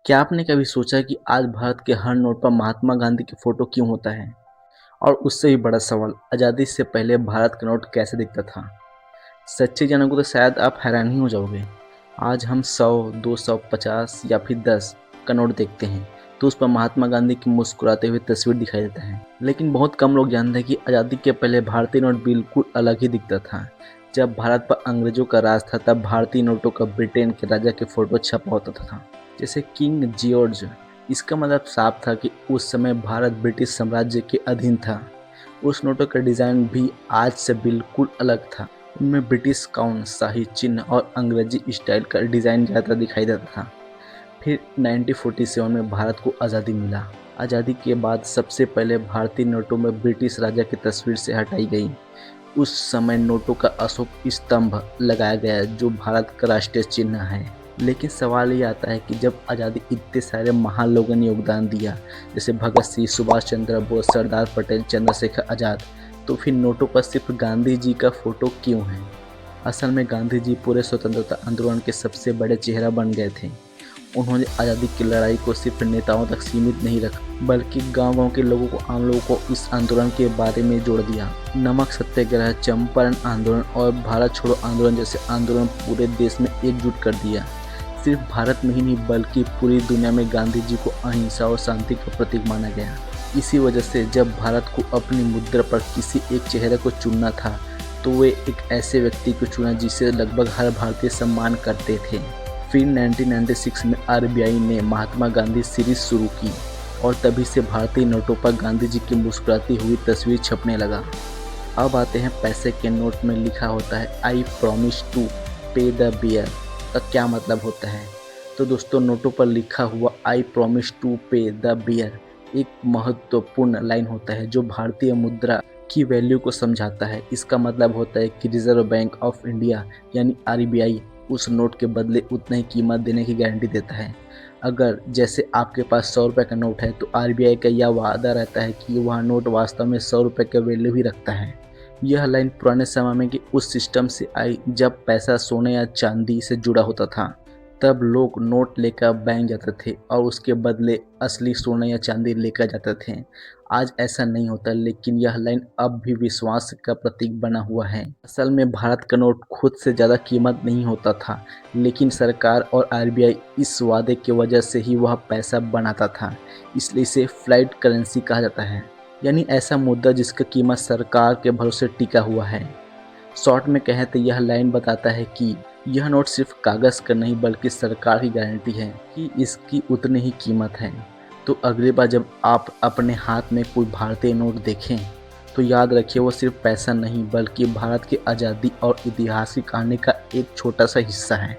क्या आपने कभी सोचा कि आज भारत के हर नोट पर महात्मा गांधी की फोटो क्यों होता है? और उससे भी बड़ा सवाल, आज़ादी से पहले भारत का नोट कैसे दिखता था? सच्चे जानोगे तो शायद आप हैरान ही हो जाओगे। आज हम 100, 200, 50 या फिर 10 का नोट देखते हैं तो उस पर महात्मा गांधी की मुस्कुराते हुए तस्वीर दिखाई देता है। लेकिन बहुत कम लोग जानते हैं कि आज़ादी के पहले भारतीय नोट बिल्कुल अलग ही दिखता था। जब भारत पर अंग्रेजों का राज था तब भारतीय नोटों का ब्रिटेन के राजा के फोटो छपा होता था, जैसे किंग जॉर्ज। इसका मतलब साफ था कि उस समय भारत ब्रिटिश साम्राज्य के अधीन था। उस नोटों का डिज़ाइन भी आज से बिल्कुल अलग था। उनमें ब्रिटिश काउंट, शाही चिन्ह और अंग्रेजी स्टाइल का डिज़ाइन ज़्यादा दिखाई देता था। फिर 1947 में भारत को आज़ादी मिला। आज़ादी के बाद सबसे पहले भारतीय नोटों में ब्रिटिश राजा की तस्वीर से हटाई गई। उस समय नोटों का अशोक स्तंभ लगाया गया जो भारत का राष्ट्रीय चिन्ह है। लेकिन सवाल ये आता है कि जब आज़ादी इतने सारे महान लोगों ने योगदान दिया, जैसे भगत सिंह, सुभाष चंद्र बोस, सरदार पटेल, चंद्रशेखर आज़ाद, तो फिर नोटों पर सिर्फ गांधी जी का फोटो क्यों है? असल में गांधी जी पूरे स्वतंत्रता आंदोलन के सबसे बड़े चेहरा बन गए थे। उन्होंने आज़ादी की लड़ाई को सिर्फ नेताओं तक सीमित नहीं रखा, बल्कि गांव-गांव के लोगों को, आम लोगों को इस आंदोलन के बारे में जोड़ दिया। नमक सत्याग्रह, चंपारण आंदोलन और भारत छोड़ो आंदोलन जैसे आंदोलन पूरे देश में एकजुट कर दिया। सिर्फ भारत में ही नहीं बल्कि पूरी दुनिया में गांधी जी को अहिंसा और शांति का प्रतीक माना गया। इसी वजह से जब भारत को अपनी मुद्रा पर किसी एक चेहरे को चुनना था तो वे एक ऐसे व्यक्ति को चुना जिसे लगभग हर भारतीय सम्मान करते थे। फिर 1996 में आरबीआई ने महात्मा गांधी सीरीज शुरू की और तभी से भारतीय नोटों पर गांधी जी की मुस्कुराती हुई तस्वीर छपने लगा। अब आते हैं पैसे के नोट में लिखा होता है आई प्रॉमिस टू पे द बियर का क्या मतलब होता है? तो दोस्तों, नोटों पर लिखा हुआ आई प्रॉमिस टू पे द बियर एक महत्वपूर्ण लाइन होता है जो भारतीय मुद्रा की वैल्यू को समझाता है। इसका मतलब होता है कि रिजर्व बैंक ऑफ इंडिया यानी आरबीआई उस नोट के बदले उतना ही कीमत देने की गारंटी देता है। अगर जैसे आपके पास 100 रुपये का नोट है तो आरबीआई का यह वादा रहता है कि वह नोट वास्तव में 100 रुपये का वैल्यू ही रखता है। यह लाइन पुराने समय में कि उस सिस्टम से आई जब पैसा सोने या चांदी से जुड़ा होता था। तब लोग नोट लेकर बैंक जाते थे और उसके बदले असली सोना या चांदी लेकर जाते थे। आज ऐसा नहीं होता, लेकिन यह लाइन अब भी विश्वास का प्रतीक बना हुआ है। असल में भारत का नोट खुद से ज़्यादा कीमत नहीं होता था, लेकिन सरकार और आरबीआई इस वादे की वजह से ही वह पैसा बनाता था। इसलिए इसे फ्लाइट करेंसी कहा जाता है, यानी ऐसा मुद्रा जिसकी कीमत सरकार के भरोसे टिका हुआ है। शॉर्ट में कहें तो यह लाइन बताता है कि यह नोट सिर्फ कागज़ का नहीं बल्कि सरकार की गारंटी है कि इसकी उतनी ही कीमत है। तो अगली बार जब आप अपने हाथ में कोई भारतीय नोट देखें तो याद रखिए वो सिर्फ पैसा नहीं बल्कि भारत की आज़ादी और इतिहास की कहानी का एक छोटा सा हिस्सा है।